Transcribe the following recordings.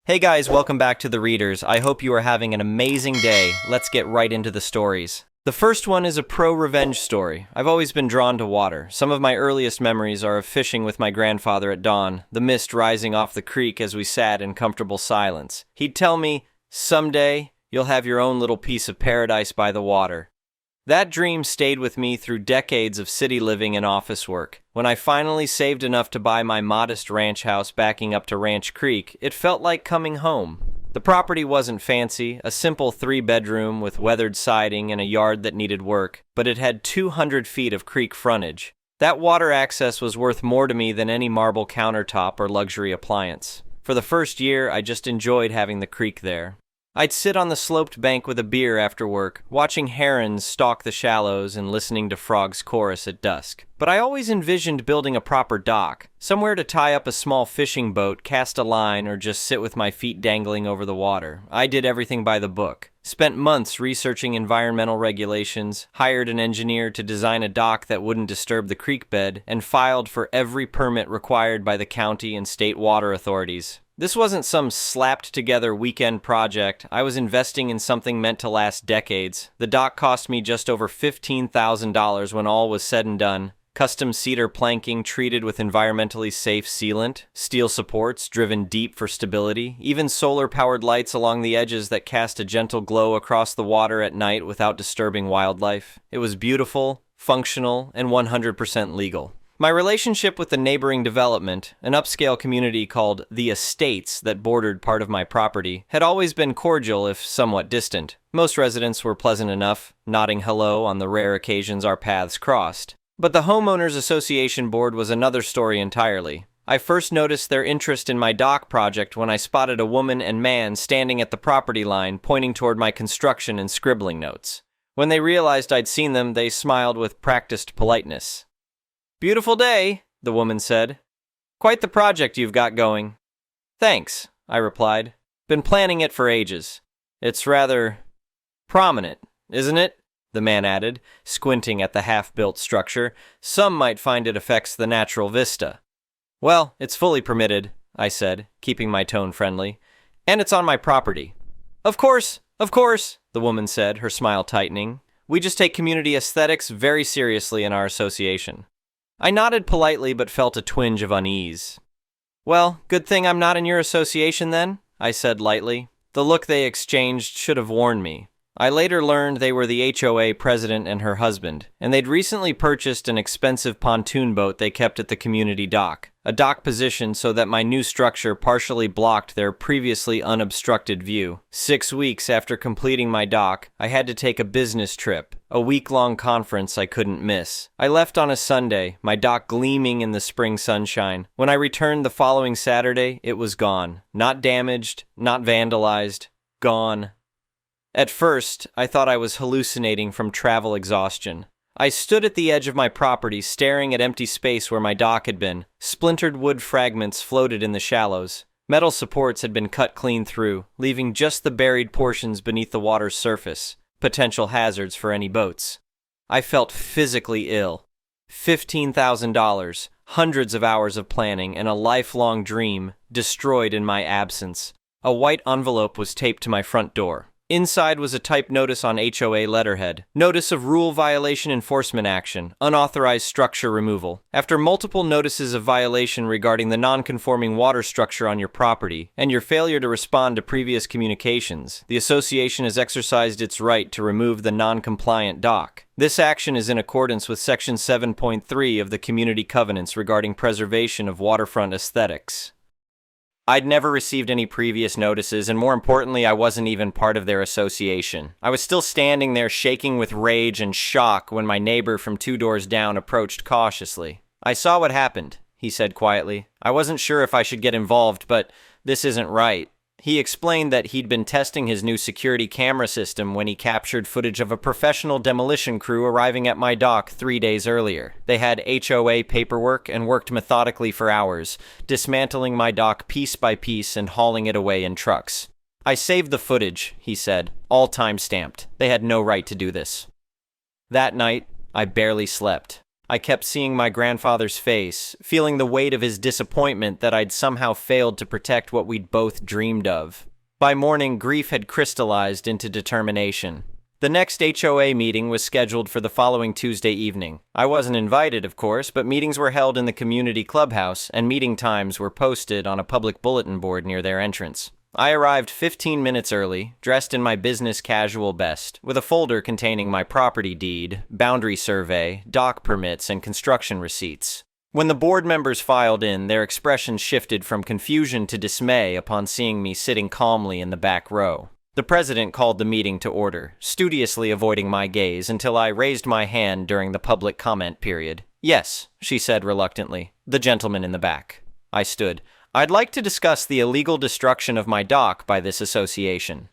Hey guys, welcome back to The Readers. I hope you are having an amazing day. Let's get right into the stories. The first one is a pro-revenge story. I've always been drawn to water. Some of my earliest memories are of fishing with my grandfather at dawn, the mist rising off the creek as we sat in comfortable silence. He'd tell me, "Someday, you'll have your own little piece of paradise by the water." That dream stayed with me through decades of city living and office work. When I finally saved enough to buy my modest ranch house backing up to Ranch Creek, it felt like coming home. The property wasn't fancy, a simple 3-bedroom with weathered siding and a yard that needed work, but it had 200 feet of creek frontage. That water access was worth more to me than any marble countertop or luxury appliance. For the first year, I just enjoyed having the creek there. I'd sit on the sloped bank with a beer after work, watching herons stalk the shallows and listening to frogs chorus at dusk. But I always envisioned building a proper dock, somewhere to tie up a small fishing boat, cast a line, or just sit with my feet dangling over the water. I did everything by the book. Spent months researching environmental regulations, hired an engineer to design a dock that wouldn't disturb the creek bed, and filed for every permit required by the county and state water authorities. This wasn't some slapped-together weekend project. I was investing in something meant to last decades. The dock cost me just over $15,000 when all was said and done. Custom cedar planking treated with environmentally safe sealant, steel supports driven deep for stability, even solar-powered lights along the edges that cast a gentle glow across the water at night without disturbing wildlife. It was beautiful, functional, and 100% legal. My relationship with the neighboring development, an upscale community called The Estates that bordered part of my property, had always been cordial if somewhat distant. Most residents were pleasant enough, nodding hello on the rare occasions our paths crossed. But the Homeowners Association Board was another story entirely. I first noticed their interest in my dock project when I spotted a woman and man standing at the property line pointing toward my construction and scribbling notes. When they realized I'd seen them, they smiled with practiced politeness. "Beautiful day," the woman said. "Quite the project you've got going." "Thanks," I replied. "Been planning it for ages. It's rather prominent, isn't it?" the man added, squinting at the half-built structure. "Some might find it affects the natural vista." "Well, it's fully permitted," I said, keeping my tone friendly. "And it's on my property." Of course," the woman said, her smile tightening. "We just take community aesthetics very seriously in our association." I nodded politely but felt a twinge of unease. "Well, good thing I'm not in your association then," I said lightly. The look they exchanged should have warned me. I later learned they were the HOA president and her husband, and they'd recently purchased an expensive pontoon boat they kept at the community dock, a dock position so that my new structure partially blocked their previously unobstructed view. 6 weeks after completing my dock, I had to take a business trip, a week-long conference I couldn't miss. I left on a Sunday, my dock gleaming in the spring sunshine. When I returned the following Saturday, it was gone. Not damaged, not vandalized, gone. At first, I thought I was hallucinating from travel exhaustion. I stood at the edge of my property, staring at empty space where my dock had been. Splintered wood fragments floated in the shallows. Metal supports had been cut clean through, leaving just the buried portions beneath the water's surface, potential hazards for any boats. I felt physically ill. $15,000, hundreds of hours of planning, and a lifelong dream destroyed in my absence. A white envelope was taped to my front door. Inside was a typed notice on HOA letterhead. Notice of rule violation enforcement action. Unauthorized structure removal. After multiple notices of violation regarding the non-conforming water structure on your property and your failure to respond to previous communications, the association has exercised its right to remove the non-compliant dock. This action is in accordance with Section 7.3 of the Community Covenants regarding preservation of waterfront aesthetics. I'd never received any previous notices, and more importantly, I wasn't even part of their association. I was still standing there shaking with rage and shock when my neighbor from 2 doors down approached cautiously. "I saw what happened," he said quietly. "I wasn't sure if I should get involved, but this isn't right." He explained that he'd been testing his new security camera system when he captured footage of a professional demolition crew arriving at my dock 3 days earlier. They had HOA paperwork and worked methodically for hours, dismantling my dock piece by piece and hauling it away in trucks. "I saved the footage," he said, "all time-stamped. They had no right to do this." That night, I barely slept. I kept seeing my grandfather's face, feeling the weight of his disappointment that I'd somehow failed to protect what we'd both dreamed of. By morning, grief had crystallized into determination. The next HOA meeting was scheduled for the following Tuesday evening. I wasn't invited, of course, but meetings were held in the community clubhouse, and meeting times were posted on a public bulletin board near their entrance. I arrived 15 minutes early, dressed in my business casual best, with a folder containing my property deed, boundary survey, dock permits, and construction receipts. When the board members filed in, their expressions shifted from confusion to dismay upon seeing me sitting calmly in the back row. The president called the meeting to order, studiously avoiding my gaze until I raised my hand during the public comment period. "Yes," she said reluctantly, "the gentleman in the back." I stood. "I'd like to discuss the illegal destruction of my dock by this association."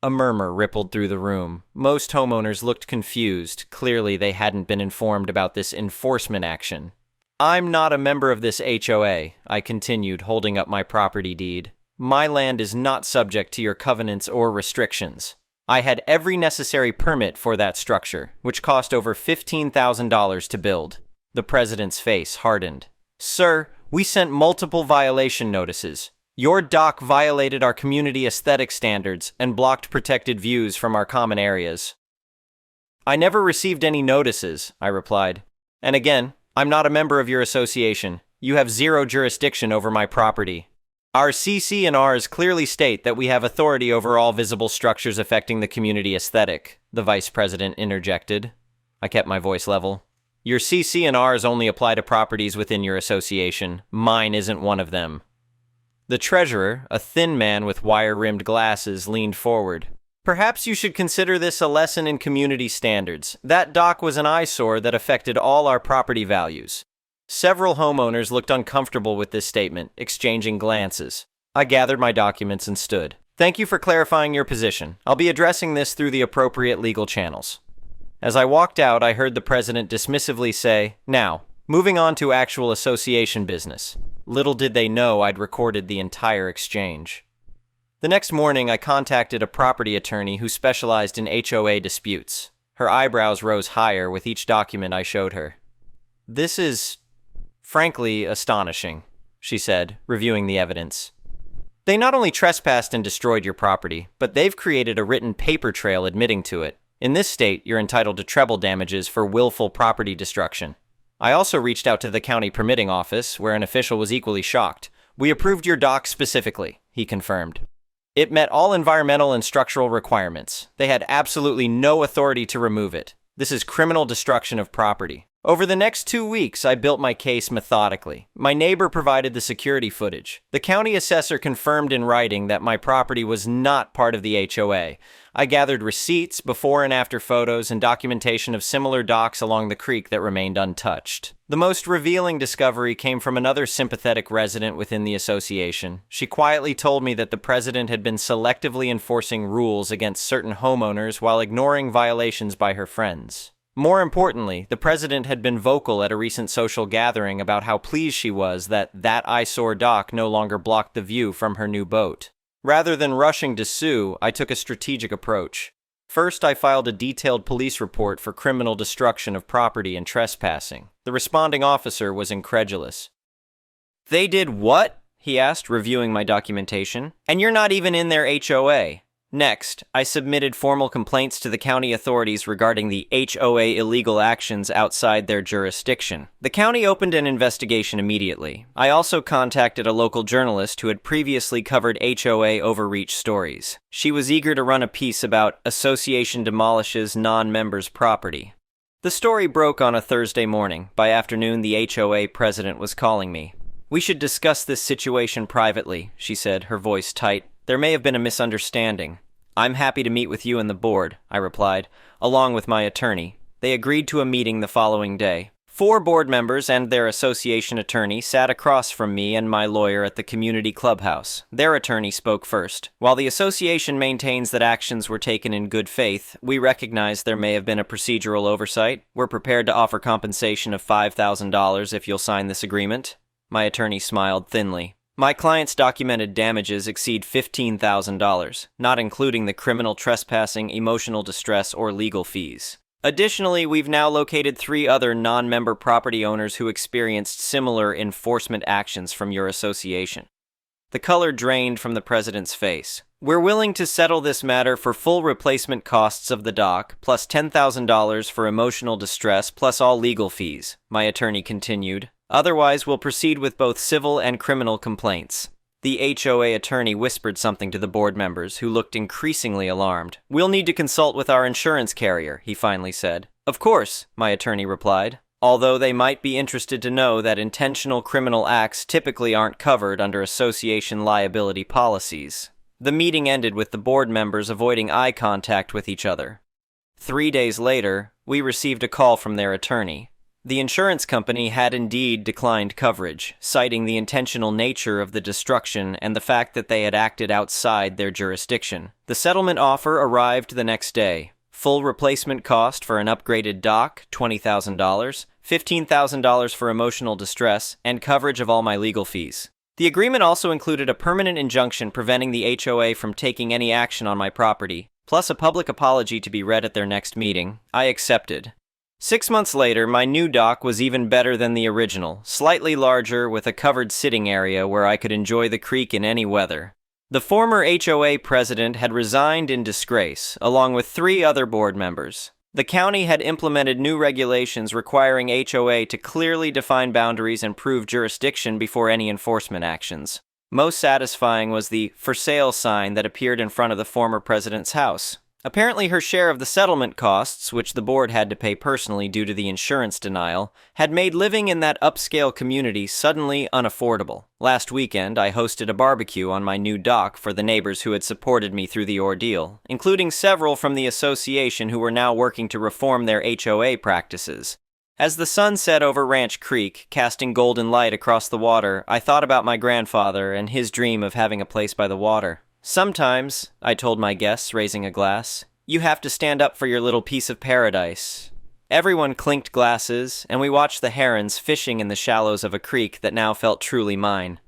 A murmur rippled through the room. Most homeowners looked confused. Clearly, they hadn't been informed about this enforcement action. "I'm not a member of this HOA," I continued, holding up my property deed. "My land is not subject to your covenants or restrictions. I had every necessary permit for that structure, which cost over $15,000 to build." The president's face hardened. "Sir, we sent multiple violation notices. Your dock violated our community aesthetic standards and blocked protected views from our common areas." "I never received any notices," I replied. "And again, I'm not a member of your association. You have zero jurisdiction over my property. Our CC&Rs clearly state that we have authority over all visible structures affecting the community aesthetic," the vice president interjected. I kept my voice level. "Your CC&Rs only apply to properties within your association. Mine isn't one of them." The treasurer, a thin man with wire-rimmed glasses, leaned forward. "Perhaps you should consider this a lesson in community standards. That dock was an eyesore that affected all our property values." Several homeowners looked uncomfortable with this statement, exchanging glances. I gathered my documents and stood. "Thank you for clarifying your position. I'll be addressing this through the appropriate legal channels." As I walked out, I heard the president dismissively say, "Now, moving on to actual association business." Little did they know I'd recorded the entire exchange. The next morning, I contacted a property attorney who specialized in HOA disputes. Her eyebrows rose higher with each document I showed her. "This is, frankly, astonishing," she said, reviewing the evidence. "They not only trespassed and destroyed your property, but they've created a written paper trail admitting to it. In this state, you're entitled to treble damages for willful property destruction." I also reached out to the county permitting office, where an official was equally shocked. "We approved your dock specifically," he confirmed. "It met all environmental and structural requirements. They had absolutely no authority to remove it. This is criminal destruction of property." Over the next 2 weeks, I built my case methodically. My neighbor provided the security footage. The county assessor confirmed in writing that my property was not part of the HOA. I gathered receipts, before and after photos, and documentation of similar docks along the creek that remained untouched. The most revealing discovery came from another sympathetic resident within the association. She quietly told me that the president had been selectively enforcing rules against certain homeowners while ignoring violations by her friends. More importantly, the president had been vocal at a recent social gathering about how pleased she was that eyesore dock no longer blocked the view from her new boat. Rather than rushing to sue, I took a strategic approach. First, I filed a detailed police report for criminal destruction of property and trespassing. The responding officer was incredulous. "They did what?" he asked, reviewing my documentation. "And you're not even in their HOA." Next, I submitted formal complaints to the county authorities regarding the HOA illegal actions outside their jurisdiction. The county opened an investigation immediately. I also contacted a local journalist who had previously covered HOA overreach stories. She was eager to run a piece about Association Demolishes non-members' property. The story broke on a Thursday morning. By afternoon, the HOA president was calling me. "We should discuss this situation privately," she said, her voice tight. "There may have been a misunderstanding." "I'm happy to meet with you and the board," I replied, along with my attorney. They agreed to a meeting the following day. 4 board members and their association attorney sat across from me and my lawyer at the community clubhouse. Their attorney spoke first. "While the association maintains that actions were taken in good faith, we recognize there may have been a procedural oversight. We're prepared to offer compensation of $5,000 if you'll sign this agreement." My attorney smiled thinly. "My client's documented damages exceed $15,000, not including the criminal trespassing, emotional distress, or legal fees." Additionally, we've now located 3 other non-member property owners who experienced similar enforcement actions from your association. The color drained from the president's face. We're willing to settle this matter for full replacement costs of the dock, plus $10,000 for emotional distress, plus all legal fees, my attorney continued. Otherwise, we'll proceed with both civil and criminal complaints. The HOA attorney whispered something to the board members, who looked increasingly alarmed. We'll need to consult with our insurance carrier, he finally said. Of course, my attorney replied, although they might be interested to know that intentional criminal acts typically aren't covered under association liability policies. The meeting ended with the board members avoiding eye contact with each other. 3 days later, we received a call from their attorney. The insurance company had indeed declined coverage, citing the intentional nature of the destruction and the fact that they had acted outside their jurisdiction. The settlement offer arrived the next day. Full replacement cost for an upgraded dock, $20,000, $15,000 for emotional distress, and coverage of all my legal fees. The agreement also included a permanent injunction preventing the HOA from taking any action on my property, plus a public apology to be read at their next meeting. I accepted. 6 months later, my new dock was even better than the original, slightly larger with a covered sitting area where I could enjoy the creek in any weather. The former HOA president had resigned in disgrace, along with 3 other board members. The county had implemented new regulations requiring HOA to clearly define boundaries and prove jurisdiction before any enforcement actions. Most satisfying was the "for sale" sign that appeared in front of the former president's house. Apparently her share of the settlement costs, which the board had to pay personally due to the insurance denial, had made living in that upscale community suddenly unaffordable. Last weekend, I hosted a barbecue on my new dock for the neighbors who had supported me through the ordeal, including several from the association who were now working to reform their HOA practices. As the sun set over Ranch Creek, casting golden light across the water, I thought about my grandfather and his dream of having a place by the water. Sometimes, I told my guests, raising a glass, you have to stand up for your little piece of paradise. Everyone clinked glasses, and we watched the herons fishing in the shallows of a creek that now felt truly mine.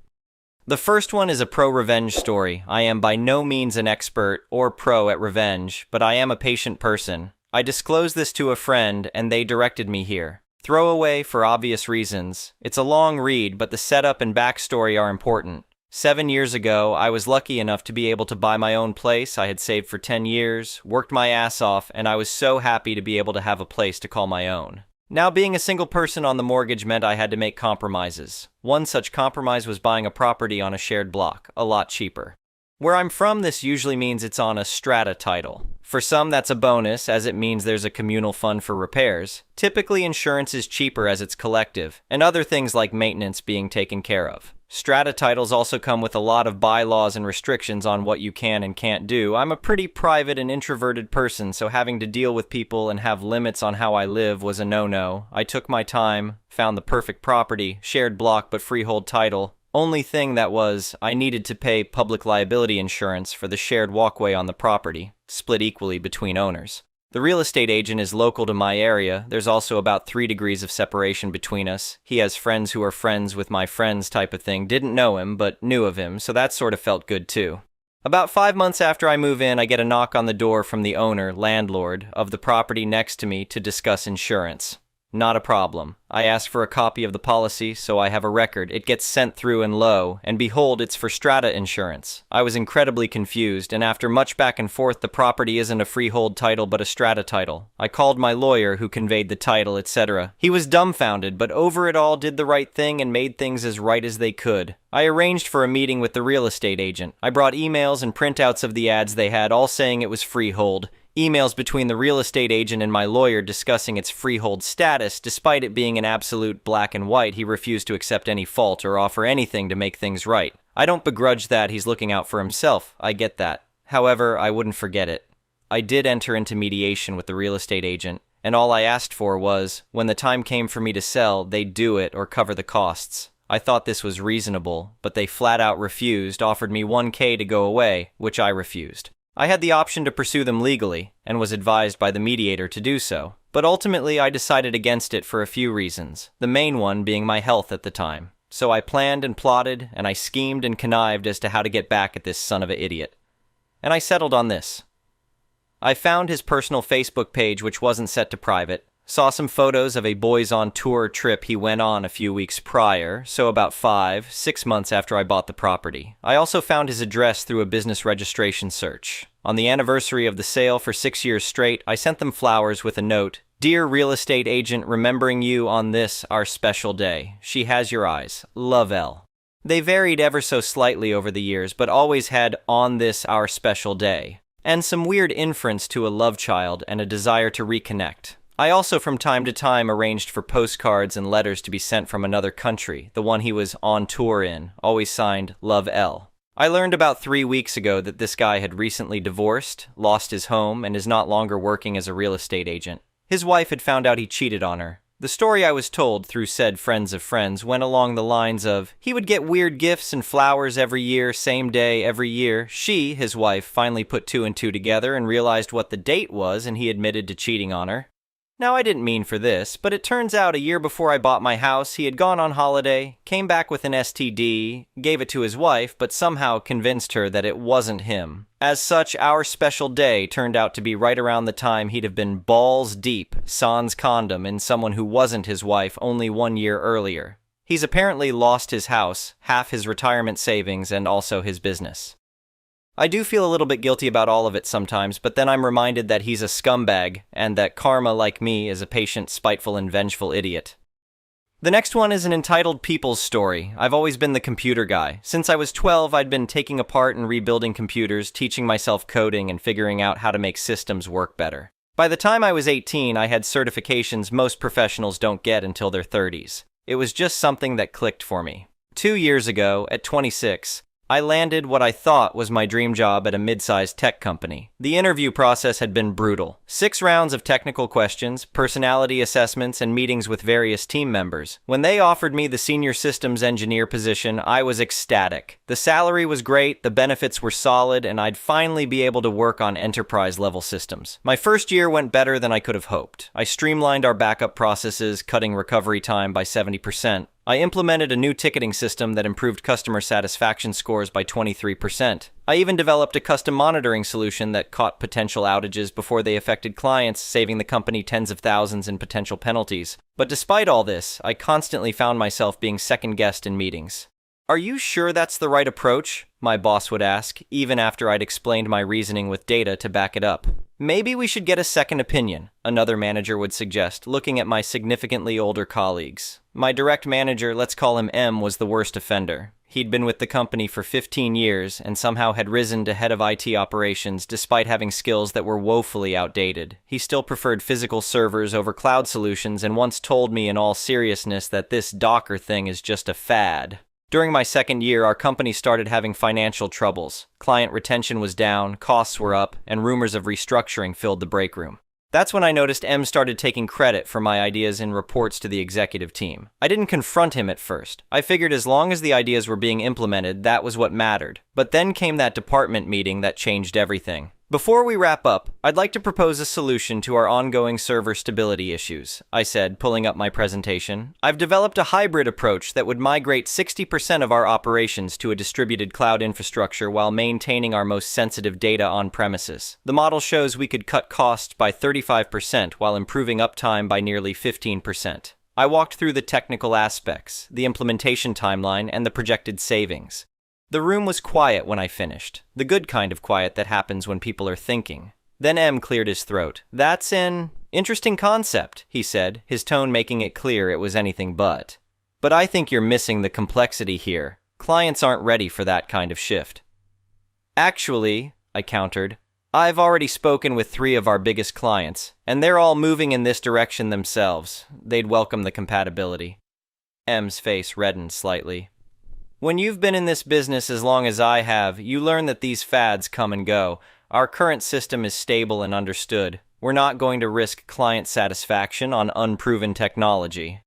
The first one is a pro-revenge story. I am by no means an expert or pro at revenge, but I am a patient person. I disclosed this to a friend, and they directed me here. Throwaway for obvious reasons. It's a long read, but the setup and backstory are important. 7 years ago, I was lucky enough to be able to buy my own place. I had saved for 10 years, worked my ass off, and I was so happy to be able to have a place to call my own. Now, being a single person on the mortgage meant I had to make compromises. One such compromise was buying a property on a shared block, a lot cheaper. Where I'm from, this usually means it's on a strata title. For some, that's a bonus, as it means there's a communal fund for repairs. Typically, insurance is cheaper as it's collective, and other things like maintenance being taken care of. Strata titles also come with a lot of bylaws and restrictions on what you can and can't do. I'm a pretty private and introverted person, so having to deal with people and have limits on how I live was a no-no. I took my time, found the perfect property, shared block but freehold title. Only thing that was, I needed to pay public liability insurance for the shared walkway on the property, split equally between owners. The real estate agent is local to my area. There's also about 3 degrees of separation between us. He has friends who are friends with my friends type of thing. Didn't know him, but knew of him, so that sort of felt good too. About 5 months after I move in, I get a knock on the door from the owner, landlord, of the property next to me to discuss insurance. Not a problem. I ask for a copy of the policy, so I have a record. It gets sent through in low, and behold, it's for strata insurance. I was incredibly confused, and after much back and forth, the property isn't a freehold title but a strata title. I called my lawyer, who conveyed the title, etc. He was dumbfounded, but over it all did the right thing and made things as right as they could. I arranged for a meeting with the real estate agent. I brought emails and printouts of the ads they had, all saying it was freehold. Emails between the real estate agent and my lawyer discussing its freehold status. Despite it being an absolute black and white, he refused to accept any fault or offer anything to make things right. I don't begrudge that. He's looking out for himself. I get that. However, I wouldn't forget it. I did enter into mediation with the real estate agent, and all I asked for was, when the time came for me to sell, they'd do it or cover the costs. I thought this was reasonable, but they flat out refused, offered me $1,000 to go away, which I refused. I had the option to pursue them legally, and was advised by the mediator to do so, but ultimately I decided against it for a few reasons, the main one being my health at the time. So I planned and plotted, and I schemed and connived as to how to get back at this son of an idiot. And I settled on this. I found his personal Facebook page, which wasn't set to private. Saw some photos of a boys on tour trip he went on a few weeks prior, so about 5-6 months after I bought the property. I also found his address through a business registration search. On the anniversary of the sale for 6 years straight, I sent them flowers with a note. Dear real estate agent, remembering you on this, our special day. She has your eyes. Love, L. They varied ever so slightly over the years, but always had on this, our special day. And some weird inference to a love child and a desire to reconnect. I also from time to time arranged for postcards and letters to be sent from another country, the one he was on tour in, always signed Love L. I learned about 3 weeks ago that this guy had recently divorced, lost his home, and is not longer working as a real estate agent. His wife had found out he cheated on her. The story I was told through said friends of friends went along the lines of, he would get weird gifts and flowers every year, same day, every year. She, his wife, finally put 2 and 2 together and realized what the date was, and he admitted to cheating on her. Now, I didn't mean for this, but it turns out a year before I bought my house, he had gone on holiday, came back with an STD, gave it to his wife, but somehow convinced her that it wasn't him. As such, our special day turned out to be right around the time he'd have been balls deep, sans condom, in someone who wasn't his wife only 1 year earlier. He's apparently lost his house, half his retirement savings, and also his business. I do feel a little bit guilty about all of it sometimes, but then I'm reminded that he's a scumbag, and that karma, like me, is a patient, spiteful, and vengeful idiot. The next one is an entitled People's Story. I've always been the computer guy. Since I was 12, I'd been taking apart and rebuilding computers, teaching myself coding, and figuring out how to make systems work better. By the time I was 18, I had certifications most professionals don't get until their 30s. It was just something that clicked for me. 2 years ago, at 26, I landed what I thought was my dream job at a mid-sized tech company. The interview process had been brutal. 6 rounds of technical questions, personality assessments, and meetings with various team members. When they offered me the senior systems engineer position, I was ecstatic. The salary was great, the benefits were solid, and I'd finally be able to work on enterprise-level systems. My first year went better than I could have hoped. I streamlined our backup processes, cutting recovery time by 70%. I implemented a new ticketing system that improved customer satisfaction scores by 23%. I even developed a custom monitoring solution that caught potential outages before they affected clients, saving the company tens of thousands in potential penalties. But despite all this, I constantly found myself being second-guessed in meetings. "Are you sure that's the right approach?" my boss would ask, even after I'd explained my reasoning with data to back it up. "Maybe we should get a second opinion," another manager would suggest, looking at my significantly older colleagues. My direct manager, let's call him M, was the worst offender. He'd been with the company for 15 years and somehow had risen to head of IT operations despite having skills that were woefully outdated. He still preferred physical servers over cloud solutions and once told me in all seriousness that this Docker thing is just a fad. During my second year, our company started having financial troubles. Client retention was down, costs were up, and rumors of restructuring filled the break room. That's when I noticed M started taking credit for my ideas in reports to the executive team. I didn't confront him at first. I figured as long as the ideas were being implemented, that was what mattered. But then came that department meeting that changed everything. "Before we wrap up, I'd like to propose a solution to our ongoing server stability issues," I said, pulling up my presentation. "I've developed a hybrid approach that would migrate 60% of our operations to a distributed cloud infrastructure while maintaining our most sensitive data on premises. The model shows we could cut costs by 35% while improving uptime by nearly 15%. I walked through the technical aspects, the implementation timeline, and the projected savings. The room was quiet when I finished, the good kind of quiet that happens when people are thinking. Then M cleared his throat. "That's an interesting concept," he said, his tone making it clear it was anything but. "But I think you're missing the complexity here. Clients aren't ready for that kind of shift." "Actually," I countered, "I've already spoken with 3 of our biggest clients, and they're all moving in this direction themselves. They'd welcome the compatibility." M's face reddened slightly. "When you've been in this business as long as I have, you learn that these fads come and go. Our current system is stable and understood. We're not going to risk client satisfaction on unproven technology."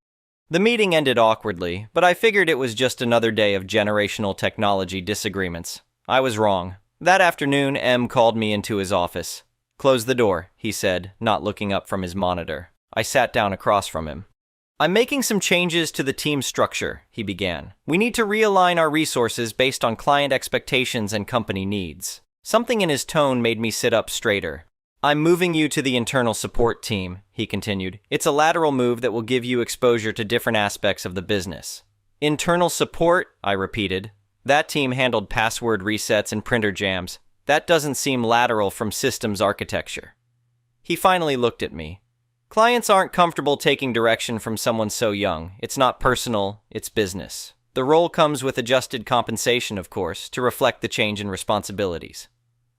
The meeting ended awkwardly, but I figured it was just another day of generational technology disagreements. I was wrong. That afternoon, M called me into his office. "Close the door," he said, not looking up from his monitor. I sat down across from him. "I'm making some changes to the team structure," he began. "We need to realign our resources based on client expectations and company needs." Something in his tone made me sit up straighter. I'm moving you to the internal support team, he continued. It's a lateral move that will give you exposure to different aspects of the business. Internal support, I repeated. That team handled password resets and printer jams. That doesn't seem lateral from systems architecture. He finally looked at me. Clients aren't comfortable taking direction from someone so young. It's not personal, it's business. The role comes with adjusted compensation, of course, to reflect the change in responsibilities.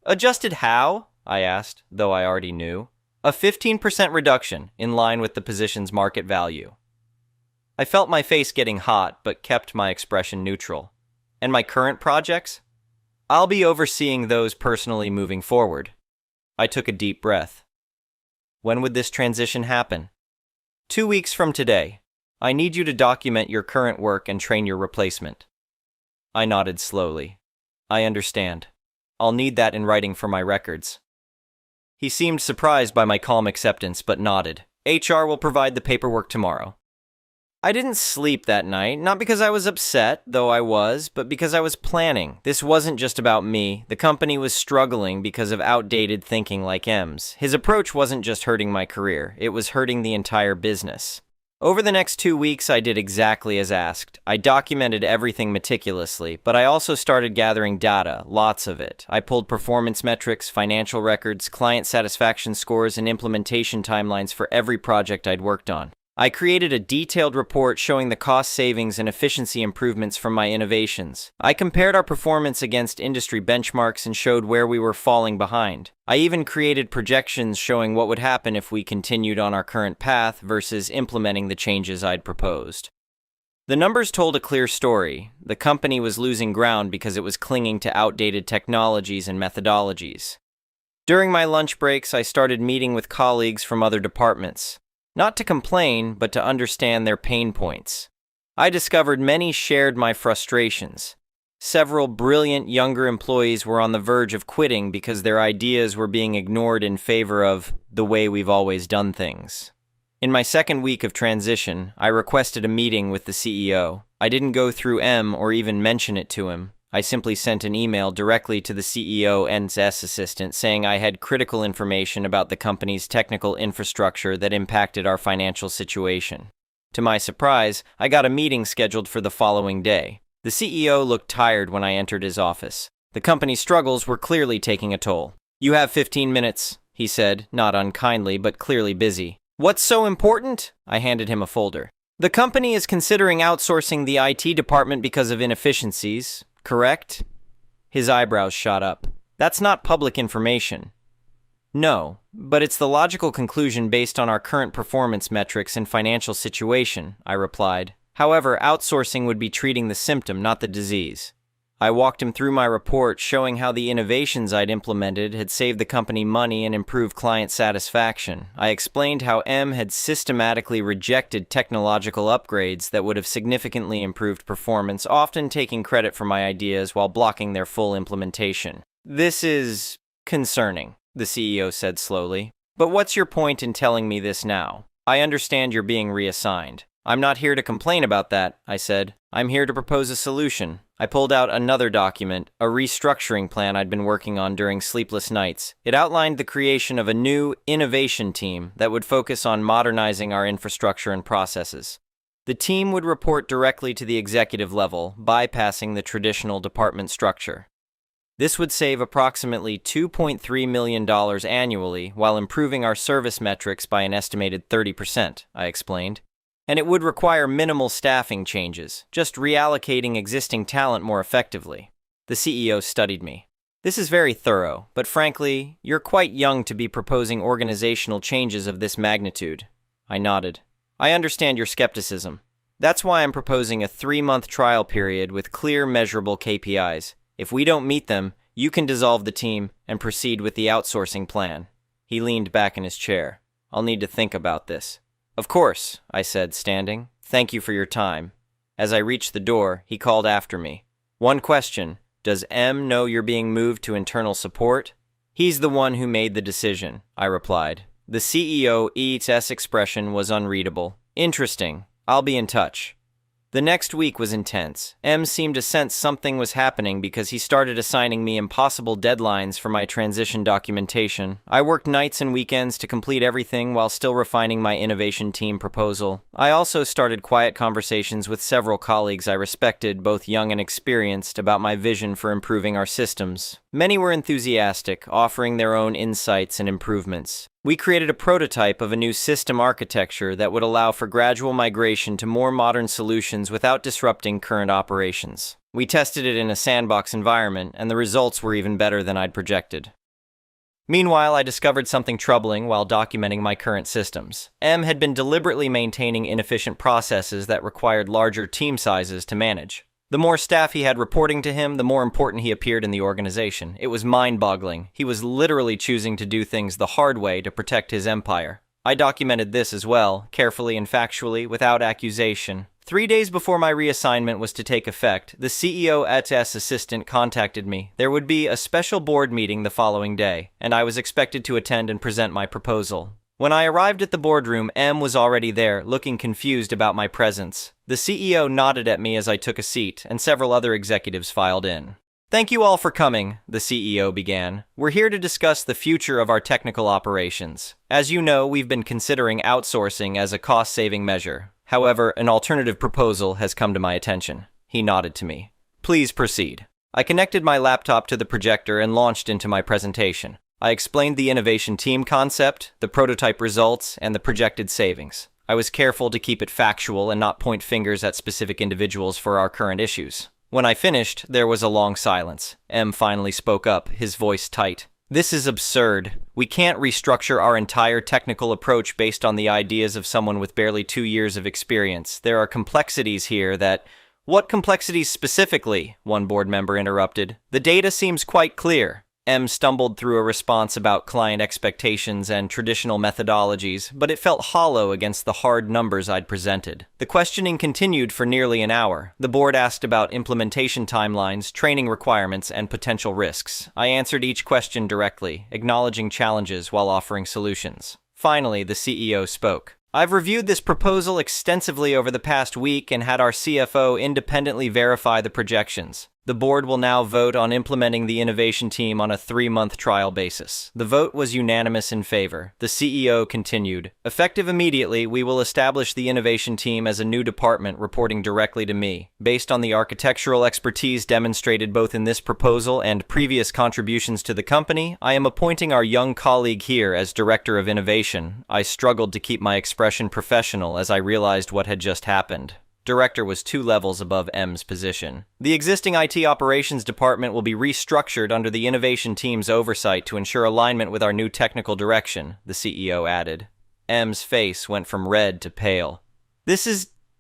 Adjusted how? I asked, though I already knew. A 15% reduction, in line with the position's market value. I felt my face getting hot, but kept my expression neutral. And my current projects? I'll be overseeing those personally moving forward. I took a deep breath. When would this transition happen? 2 weeks from today. I need you to document your current work and train your replacement. I nodded slowly. I understand. I'll need that in writing for my records. He seemed surprised by my calm acceptance, but nodded. HR will provide the paperwork tomorrow. I didn't sleep that night, not because I was upset, though I was, but because I was planning. This wasn't just about me. The company was struggling because of outdated thinking like M's. His approach wasn't just hurting my career, it was hurting the entire business. Over the next 2 weeks, I did exactly as asked. I documented everything meticulously, but I also started gathering data, lots of it. I pulled performance metrics, financial records, client satisfaction scores, and implementation timelines for every project I'd worked on. I created a detailed report showing the cost savings and efficiency improvements from my innovations. I compared our performance against industry benchmarks and showed where we were falling behind. I even created projections showing what would happen if we continued on our current path versus implementing the changes I'd proposed. The numbers told a clear story. The company was losing ground because it was clinging to outdated technologies and methodologies. During my lunch breaks, I started meeting with colleagues from other departments. Not to complain, but to understand their pain points. I discovered many shared my frustrations. Several brilliant younger employees were on the verge of quitting because their ideas were being ignored in favor of the way we've always done things. In my second week of transition, I requested a meeting with the CEO. I didn't go through M or even mention it to him. I simply sent an email directly to the CEO and his assistant saying I had critical information about the company's technical infrastructure that impacted our financial situation. To my surprise, I got a meeting scheduled for the following day. The CEO looked tired when I entered his office. The company's struggles were clearly taking a toll. "You have 15 minutes, he said, not unkindly, but clearly busy. "What's so important?" I handed him a folder. "The company is considering outsourcing the IT department because of inefficiencies. Correct?" His eyebrows shot up. "That's not public information." "No, but it's the logical conclusion based on our current performance metrics and financial situation," I replied. "However, outsourcing would be treating the symptom, not the disease." I walked him through my report showing how the innovations I'd implemented had saved the company money and improved client satisfaction. I explained how M had systematically rejected technological upgrades that would have significantly improved performance, often taking credit for my ideas while blocking their full implementation. "This is concerning," the CEO said slowly. "But what's your point in telling me this now? I understand you're being reassigned." "I'm not here to complain about that," I said. "I'm here to propose a solution." I pulled out another document, a restructuring plan I'd been working on during sleepless nights. It outlined the creation of a new innovation team that would focus on modernizing our infrastructure and processes. The team would report directly to the executive level, bypassing the traditional department structure. This would save approximately $2.3 million annually while improving our service metrics by an estimated 30%, I explained. And it would require minimal staffing changes, just reallocating existing talent more effectively. The CEO studied me. "This is very thorough, but frankly, you're quite young to be proposing organizational changes of this magnitude." I nodded. "I understand your skepticism. That's why I'm proposing a 3-month trial period with clear, measurable KPIs. If we don't meet them, you can dissolve the team and proceed with the outsourcing plan." He leaned back in his chair. "I'll need to think about this." "Of course," I said, standing. "Thank you for your time." As I reached the door, he called after me. "One question. Does M know you're being moved to internal support?" "He's the one who made the decision," I replied. The CEO's expression was unreadable. "Interesting. I'll be in touch." The next week was intense. M seemed to sense something was happening because he started assigning me impossible deadlines for my transition documentation. I worked nights and weekends to complete everything while still refining my innovation team proposal. I also started quiet conversations with several colleagues I respected, both young and experienced, about my vision for improving our systems. Many were enthusiastic, offering their own insights and improvements. We created a prototype of a new system architecture that would allow for gradual migration to more modern solutions without disrupting current operations. We tested it in a sandbox environment, and the results were even better than I'd projected. Meanwhile, I discovered something troubling while documenting my current systems. M had been deliberately maintaining inefficient processes that required larger team sizes to manage. The more staff he had reporting to him, the more important he appeared in the organization. It was mind-boggling. He was literally choosing to do things the hard way to protect his empire. I documented this as well, carefully and factually, without accusation. 3 days before my reassignment was to take effect, the CEO at S assistant contacted me. There would be a special board meeting the following day, and I was expected to attend and present my proposal. When I arrived at the boardroom, M was already there, looking confused about my presence. The CEO nodded at me as I took a seat, and several other executives filed in. "Thank you all for coming," the CEO began. "We're here to discuss the future of our technical operations. As you know, we've been considering outsourcing as a cost-saving measure. However, an alternative proposal has come to my attention." He nodded to me. "Please proceed." I connected my laptop to the projector and launched into my presentation. I explained the innovation team concept, the prototype results, and the projected savings. I was careful to keep it factual and not point fingers at specific individuals for our current issues. When I finished, there was a long silence. M finally spoke up, his voice tight. "This is absurd. We can't restructure our entire technical approach based on the ideas of someone with barely 2 years of experience. There are complexities here that—" "What complexities specifically?" one board member interrupted. "The data seems quite clear." M stumbled through a response about client expectations and traditional methodologies, but it felt hollow against the hard numbers I'd presented. The questioning continued for nearly an hour. The board asked about implementation timelines, training requirements, and potential risks. I answered each question directly, acknowledging challenges while offering solutions. Finally, the CEO spoke. "I've reviewed this proposal extensively over the past week and had our CFO independently verify the projections. The board will now vote on implementing the innovation team on a 3-month trial basis. The vote was unanimous in favor." The CEO continued. "Effective immediately, we will establish the innovation team as a new department reporting directly to me. Based on the architectural expertise demonstrated both in this proposal and previous contributions to the company, I am appointing our young colleague here as Director of Innovation." I struggled to keep my expression professional as I realized what had just happened. Director was 2 levels above M's position. "The existing IT operations department will be restructured under the innovation team's oversight to ensure alignment with our new technical direction," the CEO added. M's face went from red to pale.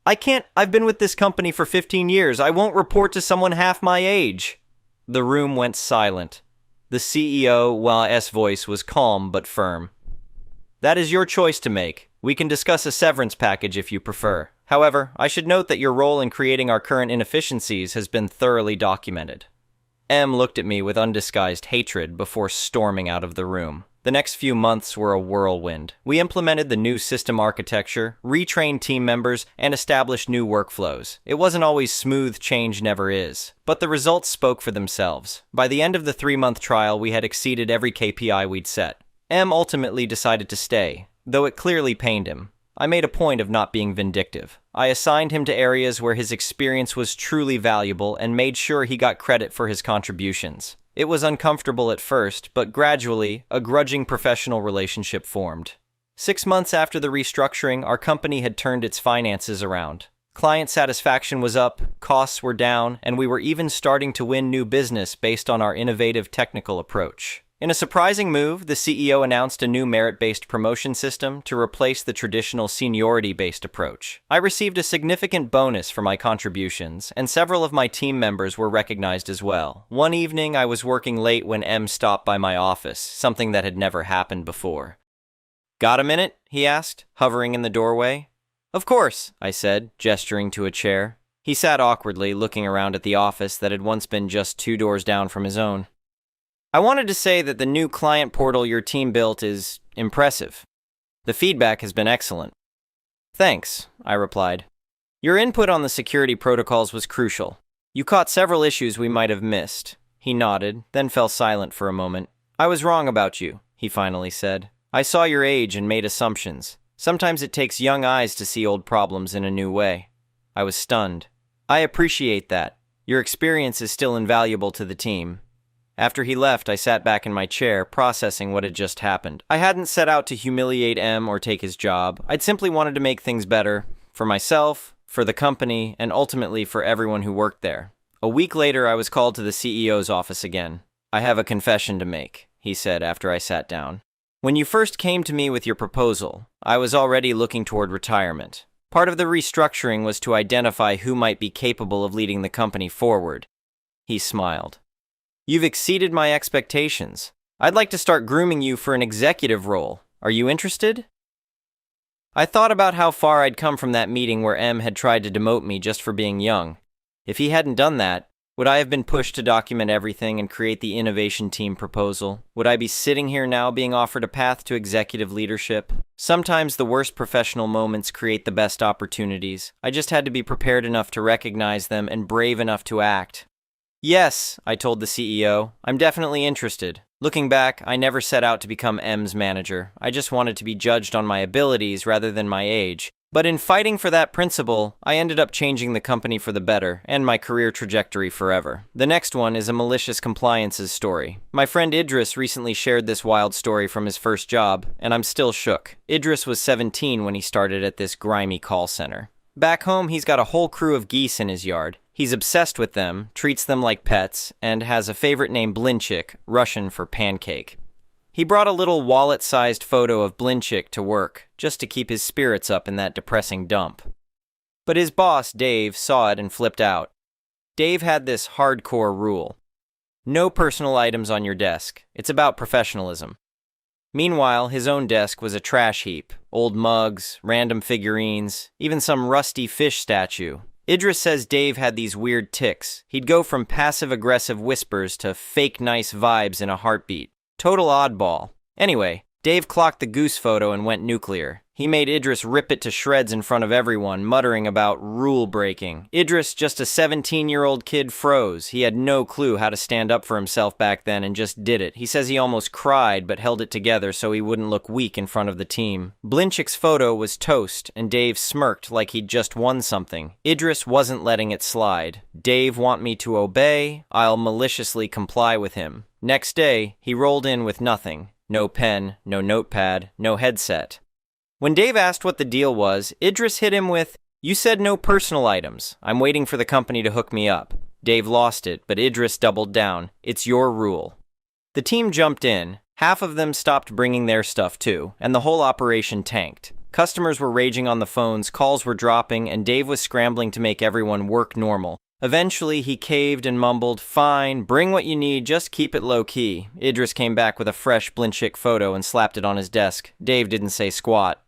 I've been with this company for 15 years. I won't report to someone half my age." The room went silent. The CEO's voice was calm but firm. "That is your choice to make. We can discuss a severance package if you prefer. However, I should note that your role in creating our current inefficiencies has been thoroughly documented." M looked at me with undisguised hatred before storming out of the room. The next few months were a whirlwind. We implemented the new system architecture, retrained team members, and established new workflows. It wasn't always smooth, change never is. But the results spoke for themselves. By the end of the 3-month trial, we had exceeded every KPI we'd set. M ultimately decided to stay, though it clearly pained him. I made a point of not being vindictive. I assigned him to areas where his experience was truly valuable and made sure he got credit for his contributions. It was uncomfortable at first, but gradually, a grudging professional relationship formed. 6 months after the restructuring, our company had turned its finances around. Client satisfaction was up, costs were down, and we were even starting to win new business based on our innovative technical approach. In a surprising move, the CEO announced a new merit-based promotion system to replace the traditional seniority-based approach. I received a significant bonus for my contributions, and several of my team members were recognized as well. One evening, I was working late when M stopped by my office, something that had never happened before. "Got a minute?" he asked, hovering in the doorway. "Of course," I said, gesturing to a chair. He sat awkwardly, looking around at the office that had once been just 2 doors down from his own. "I wanted to say that the new client portal your team built is impressive. The feedback has been excellent." "Thanks," I replied. Your input on the security protocols was crucial. You caught several issues we might have missed. He nodded, then fell silent for a moment. I was wrong about you, he finally said. I saw your age and made assumptions. Sometimes it takes young eyes to see old problems in a new way. I was stunned. I appreciate that. Your experience is still invaluable to the team. After he left, I sat back in my chair, processing what had just happened. I hadn't set out to humiliate M or take his job. I'd simply wanted to make things better, for myself, for the company, and ultimately for everyone who worked there. A week later, I was called to the CEO's office again. I have a confession to make, he said after I sat down. When you first came to me with your proposal, I was already looking toward retirement. Part of the restructuring was to identify who might be capable of leading the company forward. He smiled. You've exceeded my expectations. I'd like to start grooming you for an executive role. Are you interested? I thought about how far I'd come from that meeting where M had tried to demote me just for being young. If he hadn't done that, would I have been pushed to document everything and create the innovation team proposal? Would I be sitting here now being offered a path to executive leadership? Sometimes the worst professional moments create the best opportunities. I just had to be prepared enough to recognize them and brave enough to act. Yes, I told the CEO, I'm definitely interested. Looking back, I never set out to become M's manager. I just wanted to be judged on my abilities rather than my age. But in fighting for that principle, I ended up changing the company for the better and my career trajectory forever. The next one is a malicious compliances story. My friend Idris recently shared this wild story from his first job, and I'm still shook. Idris was 17 when he started at this grimy call center. Back home, he's got a whole crew of geese in his yard. He's obsessed with them, treats them like pets, and has a favorite named Blinchik, Russian for pancake. He brought a little wallet-sized photo of Blinchik to work, just to keep his spirits up in that depressing dump. But his boss, Dave, saw it and flipped out. Dave had this hardcore rule. No personal items on your desk. It's about professionalism. Meanwhile, his own desk was a trash heap. Old mugs, random figurines, even some rusty fish statue. Idris says Dave had these weird tics. He'd go from passive-aggressive whispers to fake nice vibes in a heartbeat. Total oddball. Anyway, Dave clocked the goose photo and went nuclear. He made Idris rip it to shreds in front of everyone, muttering about rule breaking. Idris, just a 17-year-old kid, froze. He had no clue how to stand up for himself back then and just did it. He says he almost cried but held it together so he wouldn't look weak in front of the team. Blinchik's photo was toast, and Dave smirked like he'd just won something. Idris wasn't letting it slide. Dave want me to obey? I'll maliciously comply with him. Next day, he rolled in with nothing. No pen, no notepad, no headset. When Dave asked what the deal was, Idris hit him with, "You said no personal items. I'm waiting for the company to hook me up." Dave lost it, but Idris doubled down. "It's your rule." The team jumped in. Half of them stopped bringing their stuff too, and the whole operation tanked. Customers were raging on the phones, calls were dropping, and Dave was scrambling to make everyone work normal. Eventually, he caved and mumbled, "Fine, bring what you need, just keep it low-key." Idris came back with a fresh Blinchik photo and slapped it on his desk. Dave didn't say squat.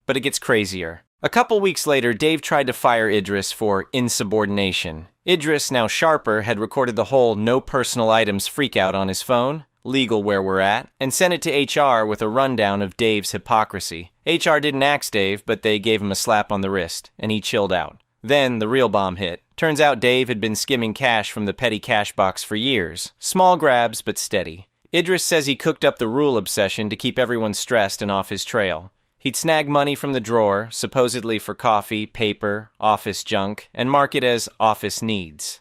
But it gets crazier. A couple weeks later, Dave tried to fire Idris for insubordination. Idris, now sharper, had recorded the whole no personal items freakout on his phone, legal where we're at, and sent it to HR with a rundown of Dave's hypocrisy. HR didn't axe Dave, but they gave him a slap on the wrist, and he chilled out. Then the real bomb hit. Turns out Dave had been skimming cash from the petty cash box for years. Small grabs, but steady. Idris says he cooked up the rule obsession to keep everyone stressed and off his trail. He'd snag money from the drawer, supposedly for coffee, paper, office junk, and mark it as office needs.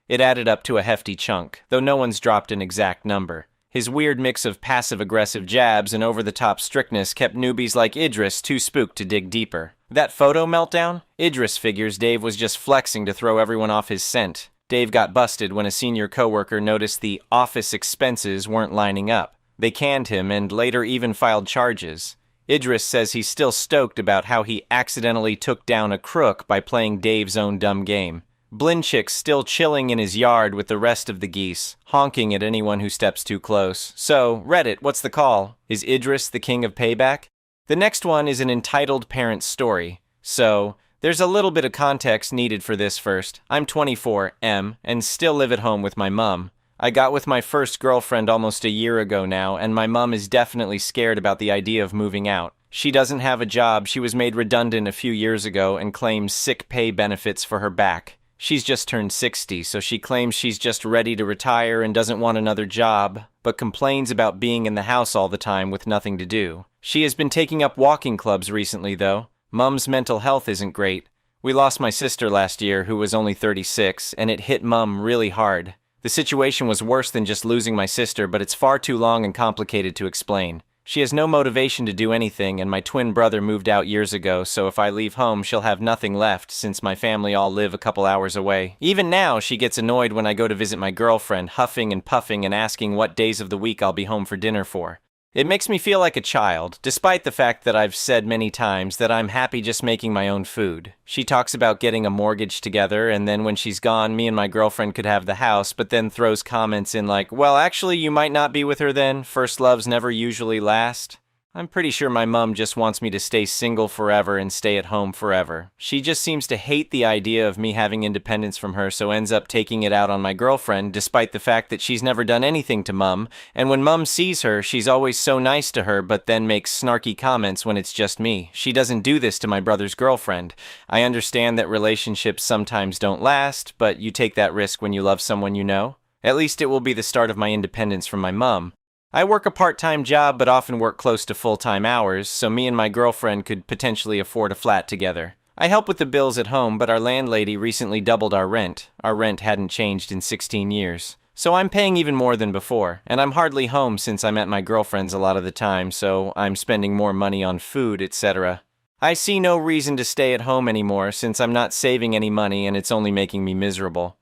It added up to a hefty chunk, though no one's dropped an exact number. His weird mix of passive-aggressive jabs and over-the-top strictness kept newbies like Idris too spooked to dig deeper. That photo meltdown? Idris figures Dave was just flexing to throw everyone off his scent. Dave got busted when a senior coworker noticed the office expenses weren't lining up. They canned him and later even filed charges. Idris says he's still stoked about how he accidentally took down a crook by playing Dave's own dumb game. Blinchik's still chilling in his yard with the rest of the geese, honking at anyone who steps too close. So, Reddit, what's the call? Is Idris the king of payback? The next one is an entitled parent's story. So, there's a little bit of context needed for this first. I'm 24, and still live at home with my mum. I got with my first girlfriend almost a year ago now, and my mum is definitely scared about the idea of moving out. She doesn't have a job, she was made redundant a few years ago and claims sick pay benefits for her back. She's just turned 60, so she claims she's just ready to retire and doesn't want another job, but complains about being in the house all the time with nothing to do. She has been taking up walking clubs recently, though. Mum's mental health isn't great. We lost my sister last year, who was only 36, and it hit Mum really hard. The situation was worse than just losing my sister, but it's far too long and complicated to explain. She has no motivation to do anything, and my twin brother moved out years ago, so if I leave home, she'll have nothing left since my family all live a couple hours away. Even now, she gets annoyed when I go to visit my girlfriend, huffing and puffing and asking what days of the week I'll be home for dinner for. It makes me feel like a child, despite the fact that I've said many times that I'm happy just making my own food. She talks about getting a mortgage together, and then when she's gone, me and my girlfriend could have the house, but then throws comments in like, well, actually, you might not be with her then. First loves never usually last. I'm pretty sure my mum just wants me to stay single forever and stay at home forever. She just seems to hate the idea of me having independence from her, so ends up taking it out on my girlfriend, despite the fact that she's never done anything to Mum, and when Mum sees her, she's always so nice to her, but then makes snarky comments when it's just me. She doesn't do this to my brother's girlfriend. I understand that relationships sometimes don't last, but you take that risk when you love someone you know. At least it will be the start of my independence from my mum. I work a part-time job but often work close to full-time hours, so me and my girlfriend could potentially afford a flat together. I help with the bills at home, but our landlady recently doubled our rent. Our rent hadn't changed in 16 years. So I'm paying even more than before, and I'm hardly home since I'm at my girlfriend's a lot of the time, so I'm spending more money on food, etc. I see no reason to stay at home anymore since I'm not saving any money and it's only making me miserable.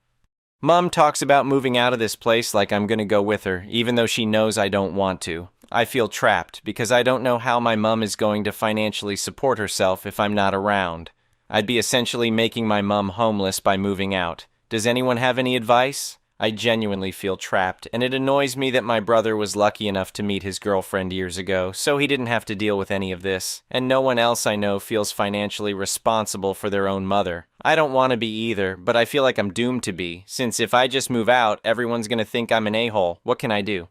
Mum talks about moving out of this place like I'm gonna go with her, even though she knows I don't want to. I feel trapped because I don't know how my mum is going to financially support herself if I'm not around. I'd be essentially making my mum homeless by moving out. Does anyone have any advice? I genuinely feel trapped, and it annoys me that my brother was lucky enough to meet his girlfriend years ago, so he didn't have to deal with any of this, and no one else I know feels financially responsible for their own mother. I don't want to be either, but I feel like I'm doomed to be, since if I just move out, everyone's gonna think I'm an a-hole. What can I do?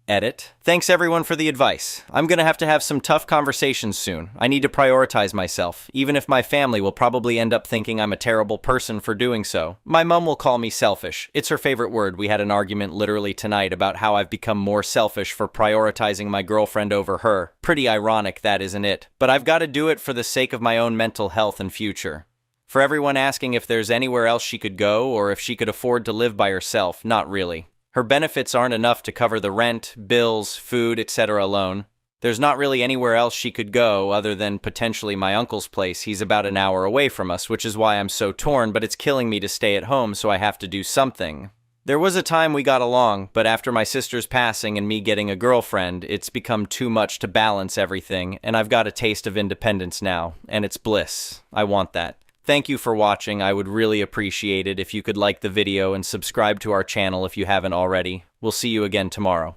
Edit. Thanks everyone for the advice. I'm gonna have to have some tough conversations soon. I need to prioritize myself, even if my family will probably end up thinking I'm a terrible person for doing so. My mum will call me selfish. It's her favorite word. We had an argument literally tonight about how I've become more selfish for prioritizing my girlfriend over her. Pretty ironic, that isn't it? But I've got to do it for the sake of my own mental health and future. For everyone asking if there's anywhere else she could go or if she could afford to live by herself, not really. Her benefits aren't enough to cover the rent, bills, food, etc. alone. There's not really anywhere else she could go other than potentially my uncle's place. He's about an hour away from us, which is why I'm so torn, but it's killing me to stay at home, so I have to do something. There was a time we got along, but after my sister's passing and me getting a girlfriend, it's become too much to balance everything, and I've got a taste of independence now, and it's bliss. I want that. Thank you for watching. I would really appreciate it if you could like the video and subscribe to our channel if you haven't already. We'll see you again tomorrow.